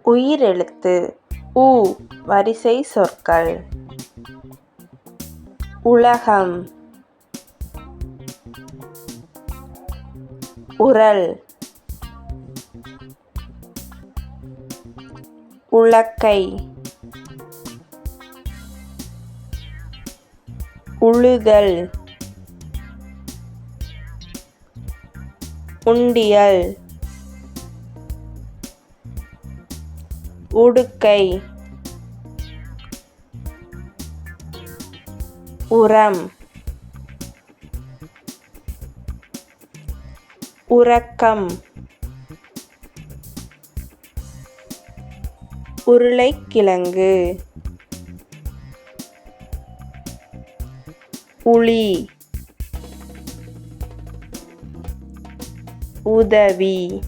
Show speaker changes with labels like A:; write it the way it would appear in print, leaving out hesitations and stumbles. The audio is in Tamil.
A: உயிரெழுத்து உ வரிசை சொற்கள். உலகம், உரல், உலக்கை, உழுதல், உண்டியல், உடுக்கை, உரம், உறக்கம், உருளைக்கிழங்கு, உளி, உதவி.